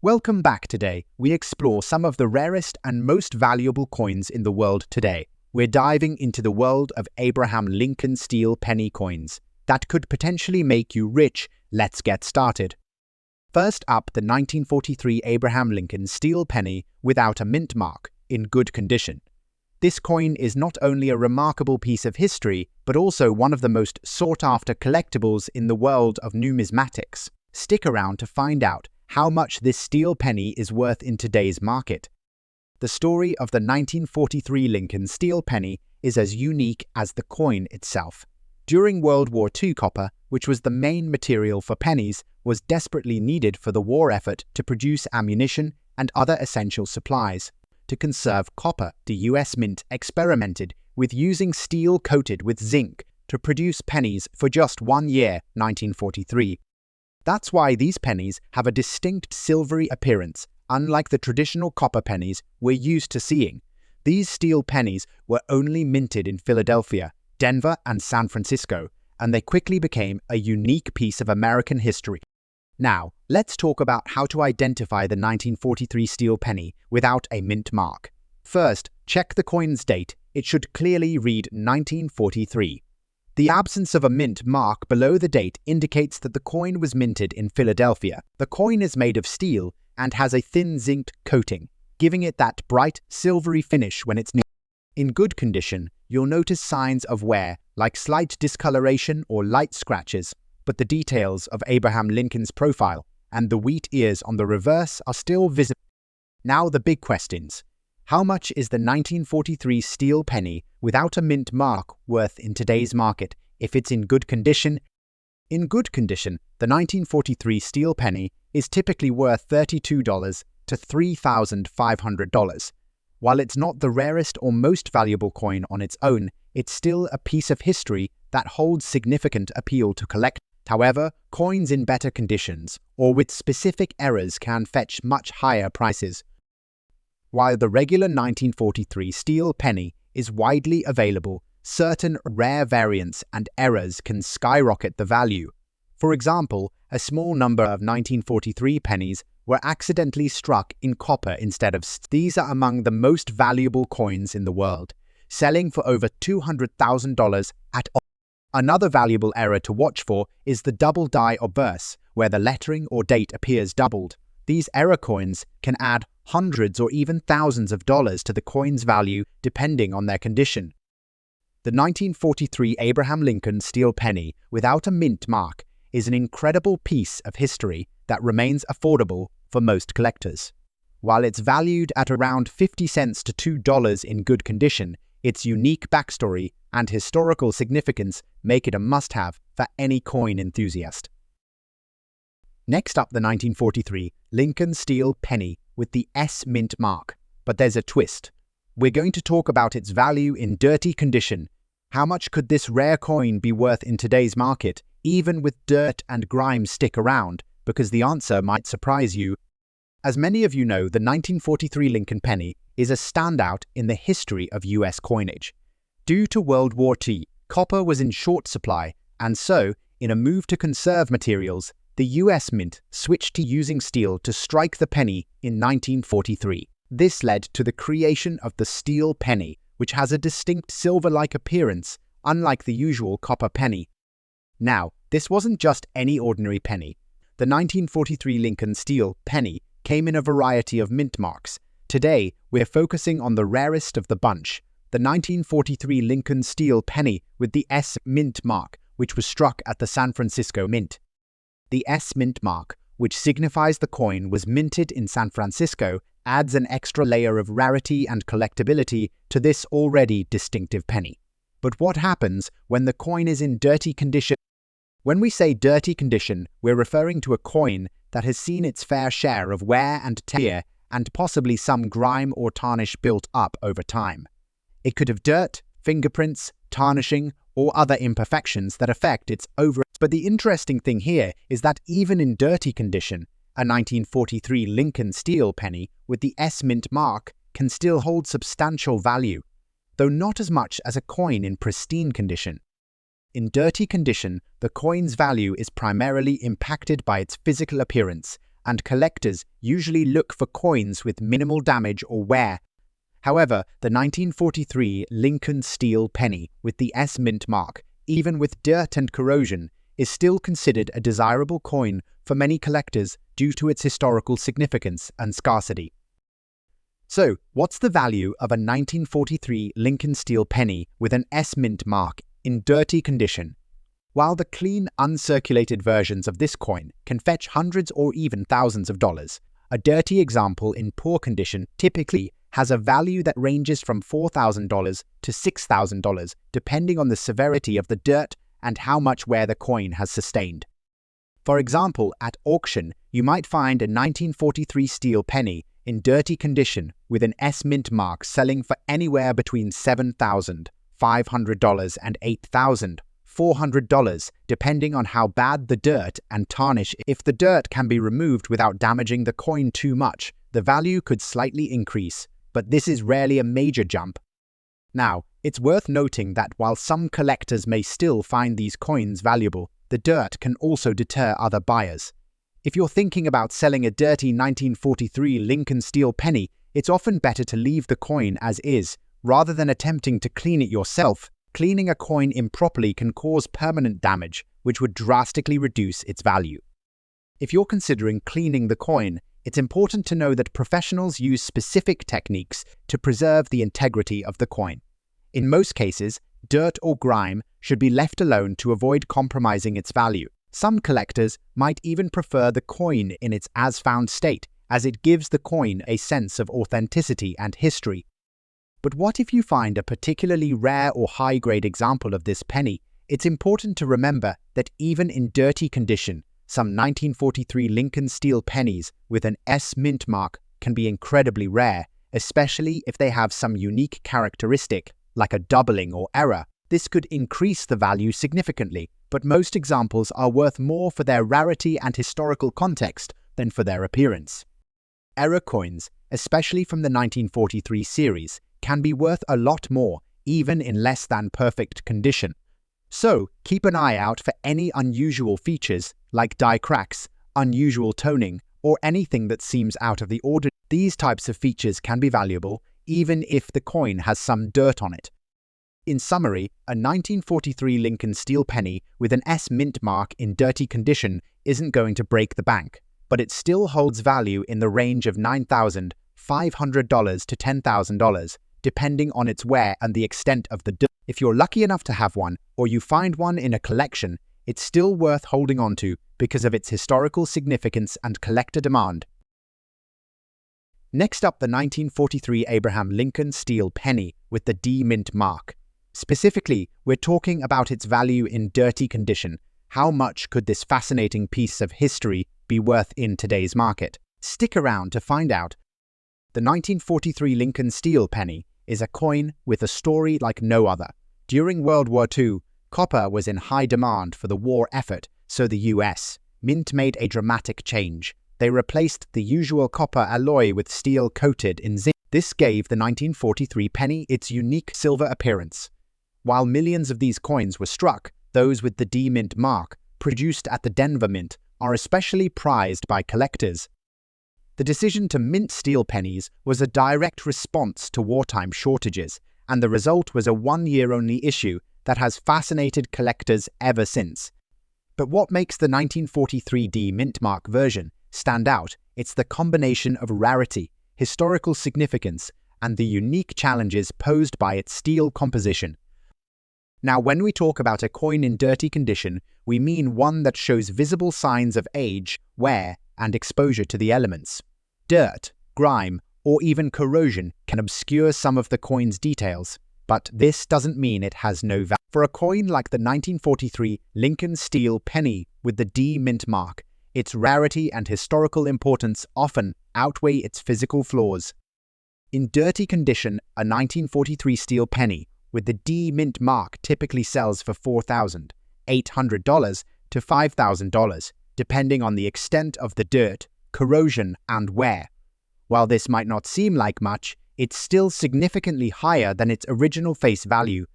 Welcome back. Today, we explore some of the rarest and most valuable coins in the world today. We're diving into the world of Abraham Lincoln steel penny coins that could potentially make you rich. Let's get started. First up, the 1943 Abraham Lincoln steel penny without a mint mark, in good condition. This coin is not only a remarkable piece of history, but also one of the most sought-after collectibles in the world of numismatics. Stick around to find out how much this steel penny is worth in today's market. The story of the 1943 Lincoln steel penny is as unique as the coin itself. During World War II, copper, which was the main material for pennies, was desperately needed for the war effort to produce ammunition and other essential supplies. To conserve copper, the US Mint experimented with using steel coated with zinc to produce pennies for just 1 year, 1943. That's why these pennies have a distinct silvery appearance, unlike the traditional copper pennies we're used to seeing. These steel pennies were only minted in Philadelphia, Denver, and San Francisco, and they quickly became a unique piece of American history. Now, let's talk about how to identify the 1943 steel penny without a mint mark. First, check the coin's date. It should clearly read 1943. The absence of a mint mark below the date indicates that the coin was minted in Philadelphia. The coin is made of steel and has a thin zinc coating, giving it that bright, silvery finish when it's new. In good condition, you'll notice signs of wear, like slight discoloration or light scratches, but the details of Abraham Lincoln's profile and the wheat ears on the reverse are still visible. Now the big questions. How much is the 1943 steel penny without a mint mark worth in today's market if it's in good condition? In good condition, the 1943 steel penny is typically worth $32 to $3,500. While it's not the rarest or most valuable coin on its own, it's still a piece of history that holds significant appeal to collectors. However, coins in better conditions or with specific errors can fetch much higher prices. While the regular 1943 steel penny is widely available, certain rare variants and errors can skyrocket the value. For example, a small number of 1943 pennies were accidentally struck in copper instead of steel. These are among the most valuable coins in the world, selling for over $200,000 at all. Another valuable error to watch for is the double die obverse, where the lettering or date appears doubled. These error coins can add hundreds or even thousands of dollars to the coin's value depending on their condition. The 1943 Abraham Lincoln steel penny without a mint mark is an incredible piece of history that remains affordable for most collectors. While it's valued at around 50 cents to $2 in good condition, its unique backstory and historical significance make it a must-have for any coin enthusiast. Next up, the 1943 Lincoln steel penny with the S mint mark. But there's a twist. We're going to talk about its value in dirty condition. How much could this rare coin be worth in today's market, even with dirt and grime stick around? Because the answer might surprise you. As many of you know, the 1943 Lincoln penny is a standout in the history of US coinage. Due to World War II, copper was in short supply, and so, in a move to conserve materials, the US Mint switched to using steel to strike the penny in 1943. This led to the creation of the steel penny, which has a distinct silver-like appearance, unlike the usual copper penny. Now, this wasn't just any ordinary penny. The 1943 Lincoln steel penny came in a variety of mint marks. Today, we're focusing on the rarest of the bunch, the 1943 Lincoln steel penny with the S mint mark, which was struck at the San Francisco Mint. The S mint mark, which signifies the coin was minted in San Francisco, adds an extra layer of rarity and collectability to this already distinctive penny. But what happens when the coin is in dirty condition? When we say dirty condition, we're referring to a coin that has seen its fair share of wear and tear and possibly some grime or tarnish built up over time. It could have dirt, fingerprints, tarnishing, or other imperfections that affect its overall. But the interesting thing here is that even in dirty condition, a 1943 Lincoln steel penny with the S mint mark can still hold substantial value, though not as much as a coin in pristine condition. In dirty condition, the coin's value is primarily impacted by its physical appearance, and collectors usually look for coins with minimal damage or wear. However, the 1943 Lincoln steel penny with the S mint mark, even with dirt and corrosion, is still considered a desirable coin for many collectors due to its historical significance and scarcity. So, what's the value of a 1943 Lincoln steel penny with an S mint mark in dirty condition? While the clean, uncirculated versions of this coin can fetch hundreds or even thousands of dollars, a dirty example in poor condition typically has a value that ranges from $4,000 to $6,000 depending on the severity of the dirt and how much wear the coin has sustained. For example, at auction, you might find a 1943 steel penny in dirty condition with an S mint mark selling for anywhere between $7,500 and $8,400, depending on how bad the dirt and tarnish. If the dirt can be removed without damaging the coin too much, the value could slightly increase, but this is rarely a major jump. Now, it's worth noting that while some collectors may still find these coins valuable, the dirt can also deter other buyers. If you're thinking about selling a dirty 1943 Lincoln steel penny, it's often better to leave the coin as is, rather than attempting to clean it yourself. Cleaning a coin improperly can cause permanent damage, which would drastically reduce its value. If you're considering cleaning the coin, it's important to know that professionals use specific techniques to preserve the integrity of the coin. In most cases, dirt or grime should be left alone to avoid compromising its value. Some collectors might even prefer the coin in its as-found state, as it gives the coin a sense of authenticity and history. But what if you find a particularly rare or high-grade example of this penny? It's important to remember that even in dirty condition, some 1943 Lincoln steel pennies with an S mint mark can be incredibly rare, especially if they have some unique characteristic, like a doubling or error. This could increase the value significantly, but most examples are worth more for their rarity and historical context than for their appearance. Error coins, especially from the 1943 series, can be worth a lot more, even in less than perfect condition. So, keep an eye out for any unusual features, like die cracks, unusual toning, or anything that seems out of the ordinary. These types of features can be valuable, even if the coin has some dirt on it. In summary, a 1943 Lincoln steel penny with an S mint mark in dirty condition isn't going to break the bank, but it still holds value in the range of $9,500 to $10,000, depending on its wear and the extent of the dirt. If you're lucky enough to have one, or you find one in a collection, it's still worth holding on to because of its historical significance and collector demand. Next up, the 1943 Abraham Lincoln steel penny with the D mint mark. Specifically, we're talking about its value in dirty condition. How much could this fascinating piece of history be worth in today's market? Stick around to find out. The 1943 Lincoln steel penny is a coin with a story like no other. During World War II, copper was in high demand for the war effort, so the US Mint made a dramatic change. They replaced the usual copper alloy with steel coated in zinc. This gave the 1943 penny its unique silver appearance. While millions of these coins were struck, those with the D Mint mark, produced at the Denver Mint, are especially prized by collectors. The decision to mint steel pennies was a direct response to wartime shortages, and the result was a one-year-only issue that has fascinated collectors ever since. But what makes the 1943 D Mint mark version stand out? It's the combination of rarity, historical significance, and the unique challenges posed by its steel composition. Now, when we talk about a coin in dirty condition, we mean one that shows visible signs of age, wear, and exposure to the elements. Dirt, grime, or even corrosion can obscure some of the coin's details, but this doesn't mean it has no value. For a coin like the 1943 Lincoln steel penny with the D Mint mark, its rarity and historical importance often outweigh its physical flaws. In dirty condition, a 1943 steel penny with the D Mint mark typically sells for $4,800 to $5,000, depending on the extent of the dirt, corrosion, and wear. While this might not seem like much, it's still significantly higher than its original face value,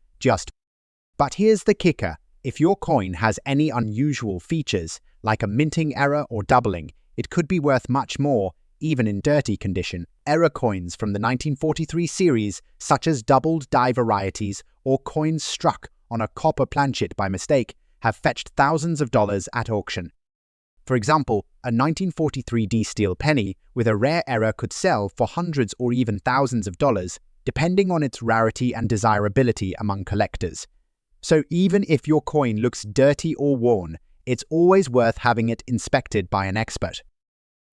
But here's the kicker: if your coin has any unusual features, like a minting error or doubling, it could be worth much more, even in dirty condition. Error coins from the 1943 series, such as doubled die varieties or coins struck on a copper planchet by mistake, have fetched thousands of dollars at auction. For example, a 1943 D-steel penny with a rare error could sell for hundreds or even thousands of dollars, depending on its rarity and desirability among collectors. So even if your coin looks dirty or worn, it's always worth having it inspected by an expert.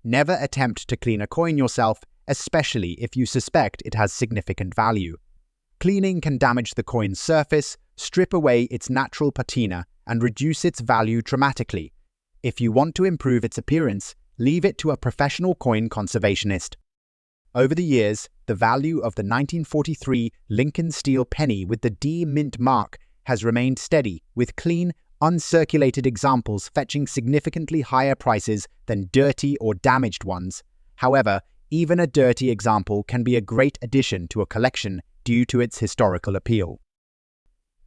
Never attempt to clean a coin yourself, especially if you suspect it has significant value. Cleaning can damage the coin's surface, strip away its natural patina, and reduce its value dramatically. If you want to improve its appearance, leave it to a professional coin conservationist. Over the years, the value of the 1943 Lincoln steel penny with the D mint mark has remained steady, with clean, uncirculated examples fetching significantly higher prices than dirty or damaged ones. However, even a dirty example can be a great addition to a collection due to its historical appeal.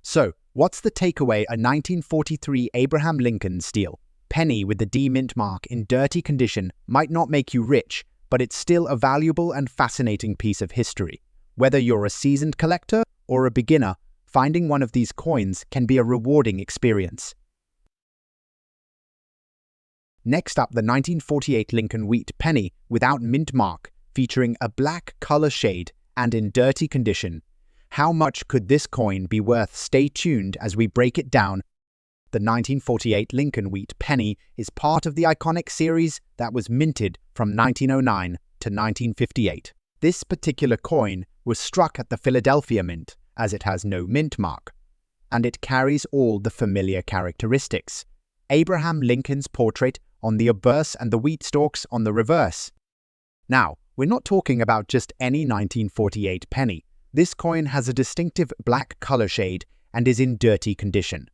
So, what's the takeaway? A 1943 Abraham Lincoln steel penny with the D mint mark in dirty condition might not make you rich, but it's still a valuable and fascinating piece of history. Whether you're a seasoned collector or a beginner, finding one of these coins can be a rewarding experience. Next up, the 1948 Lincoln wheat penny without mint mark, featuring a black color shade and in dirty condition. How much could this coin be worth? Stay tuned as we break it down. The 1948 Lincoln wheat penny is part of the iconic series that was minted from 1909 to 1958. This particular coin was struck at the Philadelphia Mint, as it has no mint mark, and it carries all the familiar characteristics. Abraham Lincoln's portrait on the obverse and the wheat stalks on the reverse. Now, we're not talking about just any 1948 penny. This coin has a distinctive black color shade and is in dirty condition.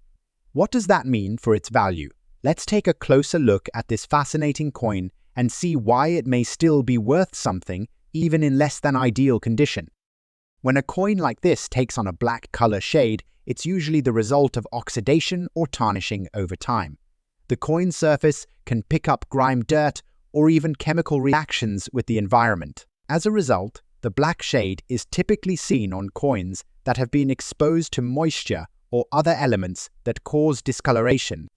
What does that mean for its value? Let's take a closer look at this fascinating coin and see why it may still be worth something even in less than ideal condition. When a coin like this takes on a black color shade, it's usually the result of oxidation or tarnishing over time. The coin surface can pick up grime, dirt, or even chemical reactions with the environment. As a result, the black shade is typically seen on coins that have been exposed to moisture or other elements that cause discoloration.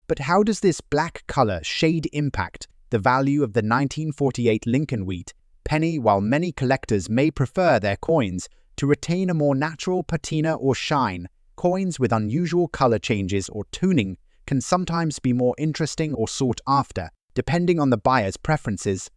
But how does this black color shade impact the value of the 1948 Lincoln wheat penny? While many collectors may prefer their coins to retain a more natural patina or shine, coins with unusual color changes or tuning can sometimes be more interesting or sought after, depending on the buyer's preferences.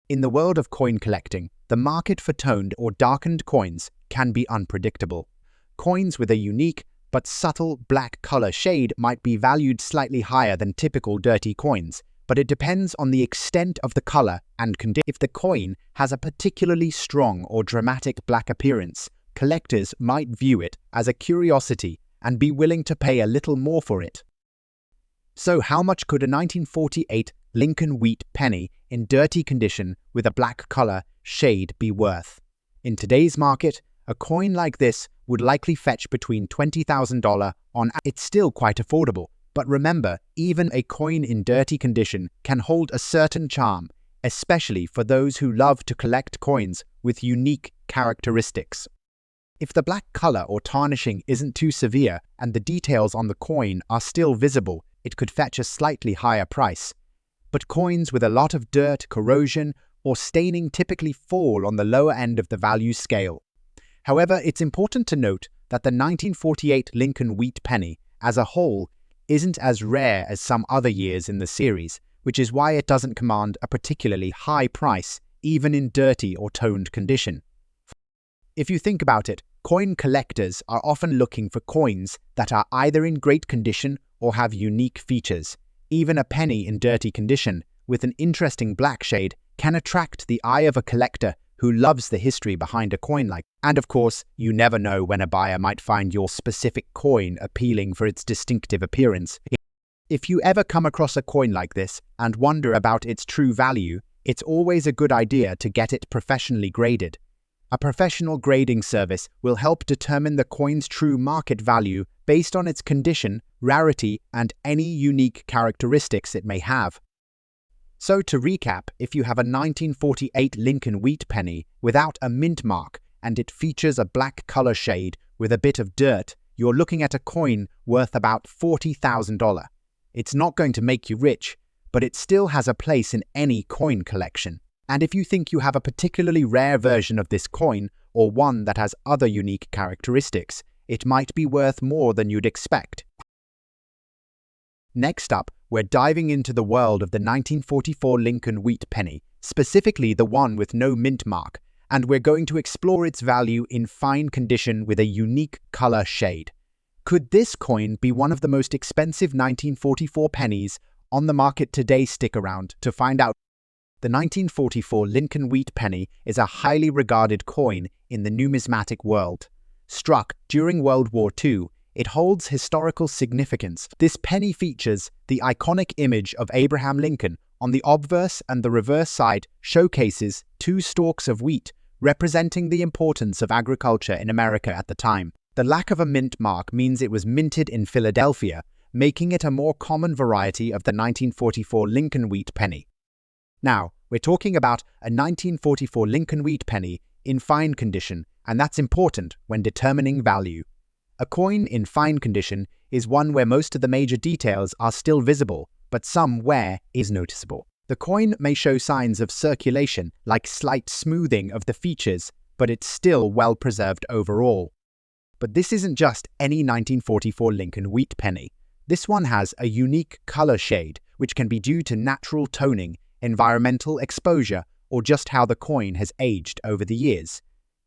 In the world of coin collecting, the market for toned or darkened coins can be unpredictable. Coins with a unique but subtle black color shade might be valued slightly higher than typical dirty coins, but it depends on the extent of the color and condition. If the coin has a particularly strong or dramatic black appearance, collectors might view it as a curiosity and be willing to pay a little more for it. So how much could a 1948 Lincoln wheat penny in dirty condition with a black color shade be worth? In today's market, a coin like this would likely fetch between $20,000 on. It's still quite affordable, but remember, even a coin in dirty condition can hold a certain charm, especially for those who love to collect coins with unique characteristics. If the black color or tarnishing isn't too severe and the details on the coin are still visible, it could fetch a slightly higher price. But coins with a lot of dirt, corrosion, or staining typically fall on the lower end of the value scale. However, it's important to note that the 1948 Lincoln wheat penny, as a whole, isn't as rare as some other years in the series, which is why it doesn't command a particularly high price, even in dirty or toned condition. If you think about it, coin collectors are often looking for coins that are either in great condition or have unique features. Even a penny in dirty condition, with an interesting black shade, can attract the eye of a collector who loves the history behind a coin like. And of course, you never know when a buyer might find your specific coin appealing for its distinctive appearance. If you ever come across a coin like this and wonder about its true value, it's always a good idea to get it professionally graded. A professional grading service will help determine the coin's true market value based on its condition, rarity, and any unique characteristics it may have. So to recap, if you have a 1948 Lincoln wheat penny without a mint mark and it features a black color shade with a bit of dirt, you're looking at a coin worth about $40,000. It's not going to make you rich, but it still has a place in any coin collection. And if you think you have a particularly rare version of this coin or one that has other unique characteristics, it might be worth more than you'd expect. Next up, we're diving into the world of the 1944 Lincoln wheat penny, specifically the one with no mint mark, and we're going to explore its value in fine condition with a unique color shade. Could this coin be one of the most expensive 1944 pennies on the market today? Stick around to find out. The 1944 Lincoln wheat penny is a highly regarded coin in the numismatic world. Struck during World War II, it holds historical significance. This penny features the iconic image of Abraham Lincoln on the obverse, and the reverse side showcases two stalks of wheat, representing the importance of agriculture in America at the time. The lack of a mint mark means it was minted in Philadelphia, making it a more common variety of the 1944 Lincoln wheat penny. Now, we're talking about a 1944 Lincoln wheat penny in fine condition, and that's important when determining value. A coin in fine condition is one where most of the major details are still visible, but some wear is noticeable. The coin may show signs of circulation, like slight smoothing of the features, but it's still well preserved overall. But this isn't just any 1944 Lincoln wheat penny. This one has a unique color shade, which can be due to natural toning, environmental exposure, or just how the coin has aged over the years.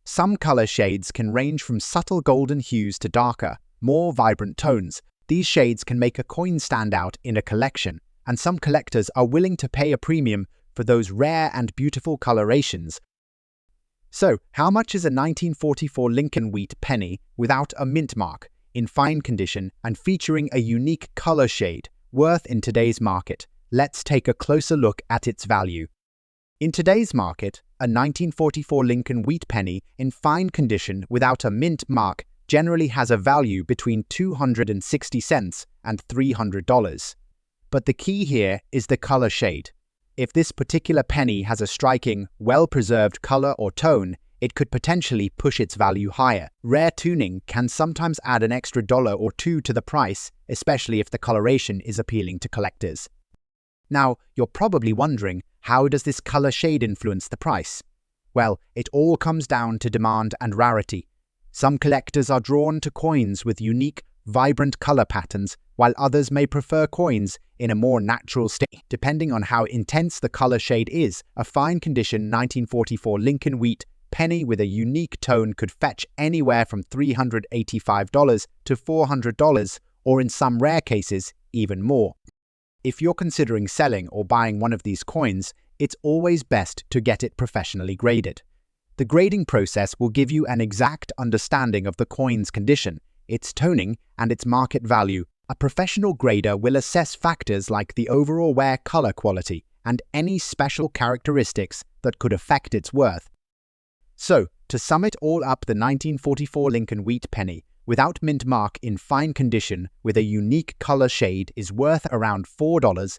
Some color shades can range from subtle golden hues to darker, more vibrant tones. These shades can make a coin stand out in a collection, and some collectors are willing to pay a premium for those rare and beautiful colorations. So, how much is a 1944 Lincoln wheat penny without a mint mark, in fine condition and featuring a unique color shade, worth in today's market? Let's take a closer look at its value. In today's market, a 1944 Lincoln wheat penny in fine condition without a mint mark generally has a value between 260 cents and $300. But the key here is the color shade. If this particular penny has a striking, well-preserved color or tone, it could potentially push its value higher. Rare tuning can sometimes add an extra $1 or $2 to the price, especially if the coloration is appealing to collectors. Now, you're probably wondering, how does this color shade influence the price? Well, it all comes down to demand and rarity. Some collectors are drawn to coins with unique, vibrant color patterns, while others may prefer coins in a more natural state. Depending on how intense the color shade is, a fine condition 1944 Lincoln wheat penny with a unique tone could fetch anywhere from $385 to $400, or in some rare cases, even more. If you're considering selling or buying one of these coins, it's always best to get it professionally graded. The grading process will give you an exact understanding of the coin's condition, its toning, and its market value. A professional grader will assess factors like the overall wear color quality and any special characteristics that could affect its worth. So, to sum it all up, the 1944 Lincoln wheat penny without mint mark in fine condition with a unique color shade is worth around $4.50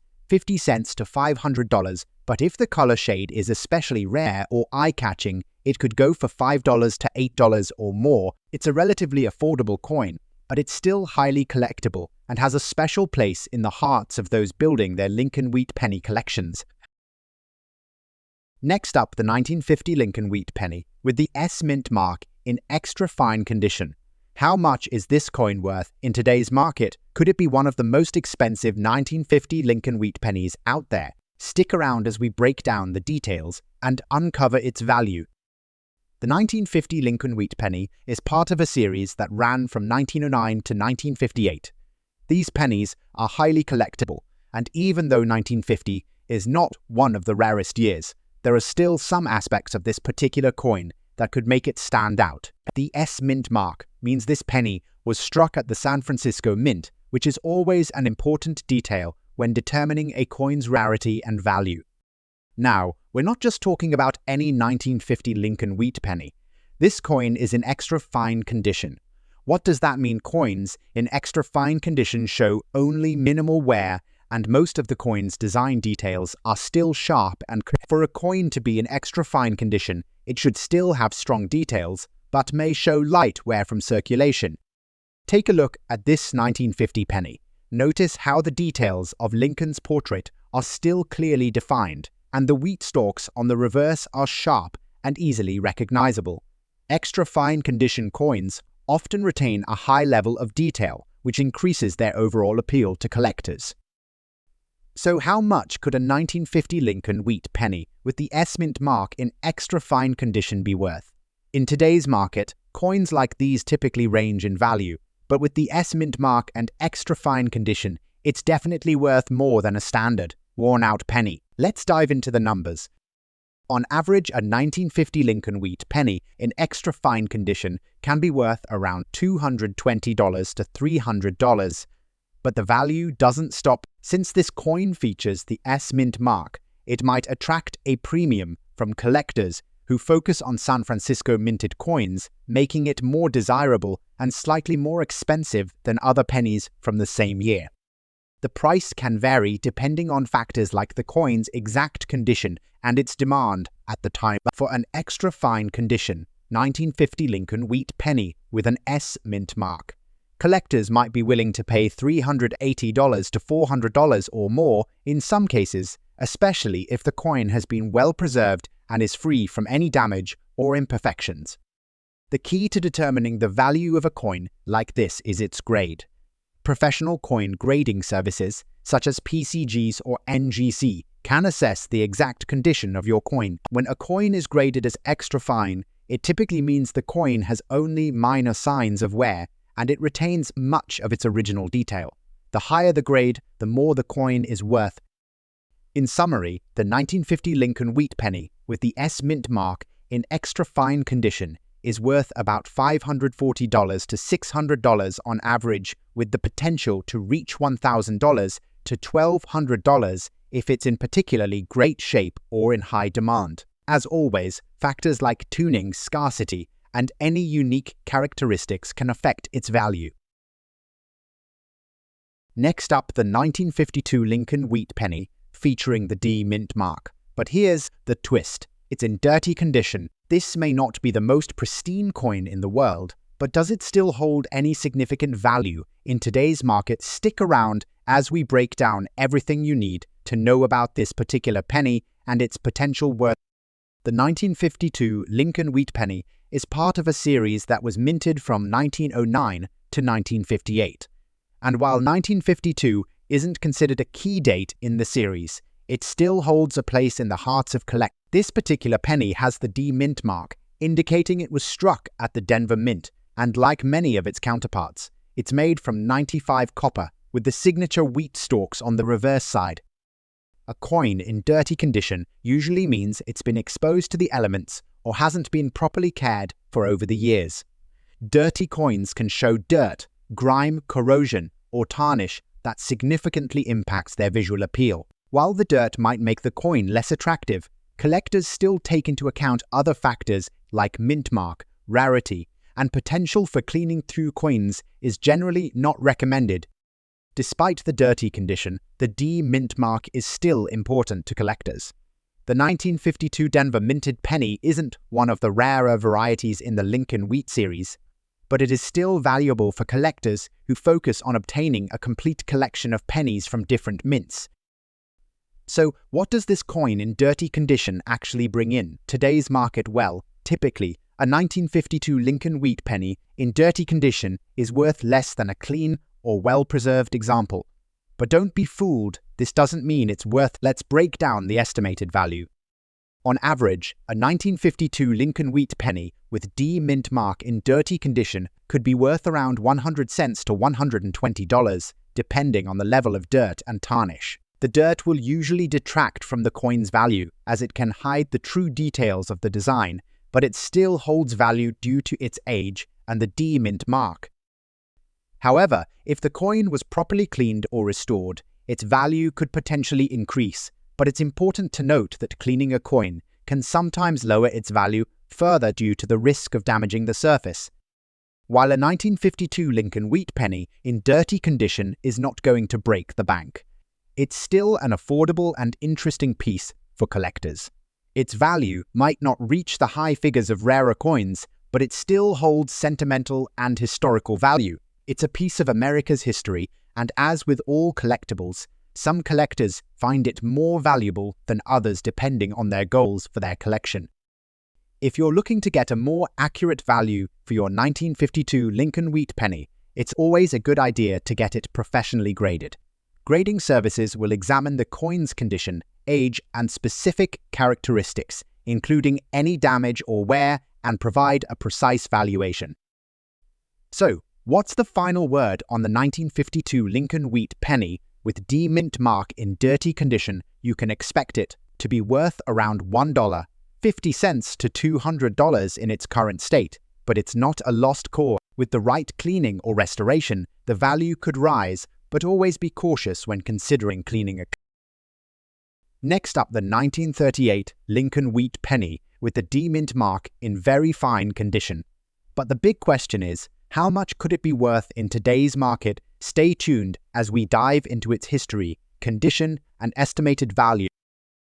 to $500, but if the color shade is especially rare or eye-catching, it could go for $5 to $8 or more. It's a relatively affordable coin, but it's still highly collectible and has a special place in the hearts of those building their Lincoln wheat penny collections. Next up, the 1950 Lincoln wheat penny with the S mint mark in extra fine condition. How much is this coin worth in today's market? Could it be one of the most expensive 1950 Lincoln wheat pennies out there? Stick around as we break down the details and uncover its value. The 1950 Lincoln wheat penny is part of a series that ran from 1909 to 1958. These pennies are highly collectible, and even though 1950 is not one of the rarest years, there are still some aspects of this particular coin that could make it stand out. The S mint mark means this penny was struck at the San Francisco Mint, which is always an important detail when determining a coin's rarity and value. Now, we're not just talking about any 1950 Lincoln wheat penny. This coin is in extra fine condition. What does that mean? Coins in extra fine condition show only minimal wear and most of the coin's design details are still sharp and crisp. For a coin to be in extra fine condition, it should still have strong details, but may show light wear from circulation. Take a look at this 1950 penny. Notice how the details of Lincoln's portrait are still clearly defined, and the wheat stalks on the reverse are sharp and easily recognizable. Extra fine condition coins often retain a high level of detail, which increases their overall appeal to collectors. So how much could a 1950 Lincoln wheat penny with the S-Mint mark in extra fine condition be worth? In today's market, coins like these typically range in value, but with the S-Mint mark and extra fine condition, it's definitely worth more than a standard, worn-out penny. Let's dive into the numbers. On average, a 1950 Lincoln wheat penny in extra fine condition can be worth around $220 to $300. But the value doesn't stop. Since this coin features the S-Mint mark, it might attract a premium from collectors who focus on San Francisco minted coins, making it more desirable and slightly more expensive than other pennies from the same year. The price can vary depending on factors like the coin's exact condition and its demand at the time. For an extra fine condition 1950 Lincoln wheat penny with an S-Mint mark, collectors might be willing to pay $380 to $400 or more in some cases, especially if the coin has been well preserved and is free from any damage or imperfections. The key to determining the value of a coin like this is its grade. Professional coin grading services, such as PCGs or NGC, can assess the exact condition of your coin. When a coin is graded as extra fine, it typically means the coin has only minor signs of wear and it retains much of its original detail. The higher the grade, the more the coin is worth. In summary, the 1950 Lincoln wheat penny with the S-Mint mark in extra fine condition is worth about $540 to $600 on average, with the potential to reach $1,000 to $1,200 if it's in particularly great shape or in high demand. As always, factors like tuning, scarcity, and any unique characteristics can affect its value. Next up, the 1952 Lincoln wheat penny featuring the D-Mint mark. But here's the twist. It's in dirty condition. This may not be the most pristine coin in the world, but does it still hold any significant value in today's market? Stick around as we break down everything you need to know about this particular penny and its potential worth. The 1952 Lincoln wheat penny is part of a series that was minted from 1909 to 1958. And while 1952 isn't considered a key date in the series, it still holds a place in the hearts of collectors. This particular penny has the D-Mint mark, indicating it was struck at the Denver Mint, and like many of its counterparts, it's made from 95 copper with the signature wheat stalks on the reverse side. A coin in dirty condition usually means it's been exposed to the elements or hasn't been properly cared for over the years. Dirty coins can show dirt, grime, corrosion, or tarnish that significantly impacts their visual appeal. While the dirt might make the coin less attractive, collectors still take into account other factors like mint mark, rarity, and potential for cleaning through coins is generally not recommended. Despite the dirty condition, the D-Mint mark is still important to collectors. The 1952 Denver minted penny isn't one of the rarer varieties in the Lincoln wheat series, but it is still valuable for collectors who focus on obtaining a complete collection of pennies from different mints. So, what does this coin in dirty condition actually bring in today's market? Well, typically, a 1952 Lincoln wheat penny in dirty condition is worth less than a clean or well-preserved example. But don't be fooled, this doesn't mean it's worth. Let's break down the estimated value. On average, a 1952 Lincoln wheat penny with D-Mint mark in dirty condition could be worth around 100 cents to $120, depending on the level of dirt and tarnish. The dirt will usually detract from the coin's value, as it can hide the true details of the design, but it still holds value due to its age and the D-Mint mark. However, if the coin was properly cleaned or restored, its value could potentially increase, but it's important to note that cleaning a coin can sometimes lower its value further due to the risk of damaging the surface. While a 1952 Lincoln wheat penny in dirty condition is not going to break the bank, it's still an affordable and interesting piece for collectors. Its value might not reach the high figures of rarer coins, but it still holds sentimental and historical value. It's a piece of America's history, and as with all collectibles, some collectors find it more valuable than others depending on their goals for their collection. If you're looking to get a more accurate value for your 1952 Lincoln Wheat penny, it's always a good idea to get it professionally graded. Grading services will examine the coin's condition, age, and specific characteristics, including any damage or wear, and provide a precise valuation. So, what's the final word on the 1952 Lincoln Wheat penny with D mint mark in dirty condition? You can expect it to be worth around $1.50 to $200 in its current state, but it's not a lost cause. With the right cleaning or restoration, the value could rise, but always be cautious when considering cleaning a. Next up, the 1938 Lincoln Wheat penny with the D mint mark in very fine condition. But the big question is, how much could it be worth in today's market? Stay tuned as we dive into its history, condition, and estimated value.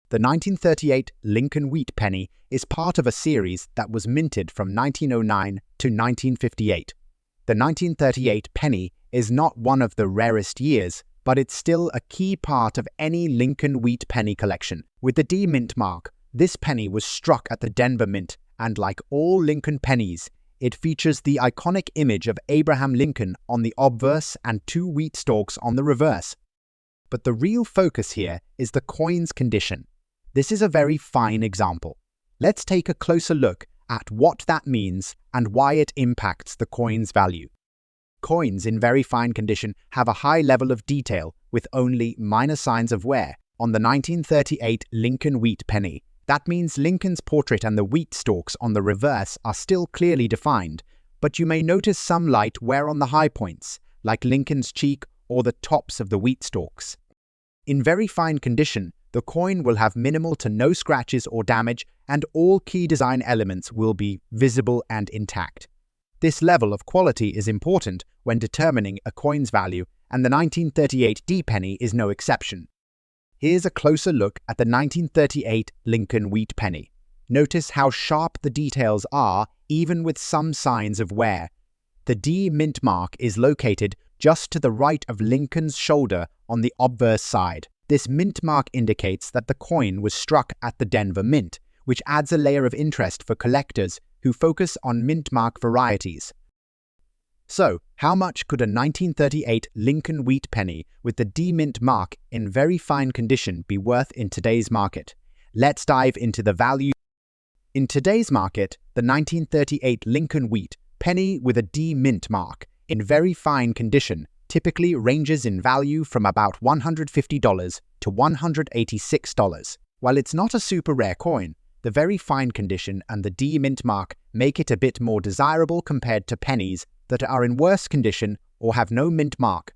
The 1938 Lincoln Wheat penny is part of a series that was minted from 1909 to 1958. The 1938 penny is not one of the rarest years, but it's still a key part of any Lincoln Wheat penny collection. With the D mint mark, this penny was struck at the Denver Mint, and like all Lincoln pennies, it features the iconic image of Abraham Lincoln on the obverse and 2 wheat stalks on the reverse. But the real focus here is the coin's condition. This is a very fine example. Let's take a closer look at what that means and why it impacts the coin's value. Coins in very fine condition have a high level of detail with only minor signs of wear. On the 1938 Lincoln Wheat penny, that means Lincoln's portrait and the wheat stalks on the reverse are still clearly defined, but you may notice some light wear on the high points, like Lincoln's cheek or the tops of the wheat stalks. In very fine condition, the coin will have minimal to no scratches or damage, and all key design elements will be visible and intact. This level of quality is important when determining a coin's value, and the 1938 D penny is no exception. Here's a closer look at the 1938 Lincoln Wheat penny. Notice how sharp the details are, even with some signs of wear. The D mint mark is located just to the right of Lincoln's shoulder on the obverse side. This mint mark indicates that the coin was struck at the Denver Mint, which adds a layer of interest for collectors who focus on mint mark varieties. So, how much could a 1938 Lincoln Wheat penny with the D mint mark in very fine condition be worth in today's market? Let's dive into the value. In today's market, the 1938 Lincoln Wheat penny with a D mint mark in very fine condition typically ranges in value from about $150 to $186. While it's not a super rare coin, the very fine condition and the D mint mark make it a bit more desirable compared to pennies that are in worse condition or have no mint mark.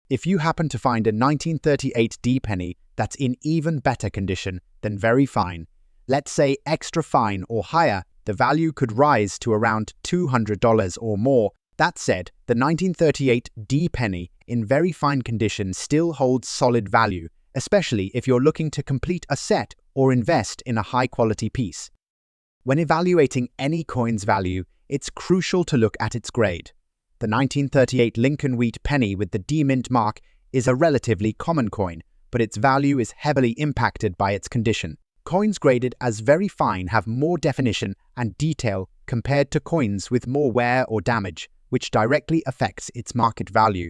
If you happen to find a 1938 D penny that's in even better condition than very fine, let's say extra fine or higher, the value could rise to around $200 or more. That said, the 1938 D penny in very fine condition still holds solid value, especially if you're looking to complete a set or invest in a high-quality piece. When evaluating any coin's value, it's crucial to look at its grade. The 1938 Lincoln Wheat penny with the D mint mark is a relatively common coin, but its value is heavily impacted by its condition. Coins graded as very fine have more definition and detail compared to coins with more wear or damage, which directly affects its market value.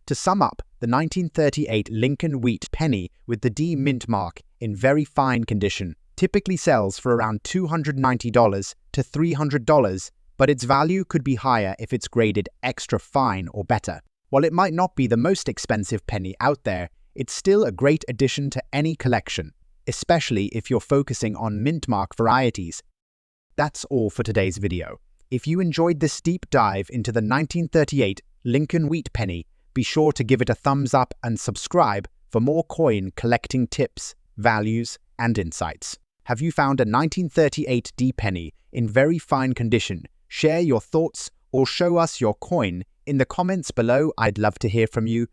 To sum up, the 1938 Lincoln Wheat penny with the D mint mark in very fine condition typically sells for around $290 to $300, but its value could be higher if it's graded extra fine or better. While it might not be the most expensive penny out there, it's still a great addition to any collection, especially if you're focusing on mint mark varieties. That's all for today's video. If you enjoyed this deep dive into the 1938 Lincoln Wheat penny, be sure to give it a thumbs up and subscribe for more coin collecting tips, values, and insights. Have you found a 1938 D penny in very fine condition? Share your thoughts or show us your coin in the comments below. I'd love to hear from you.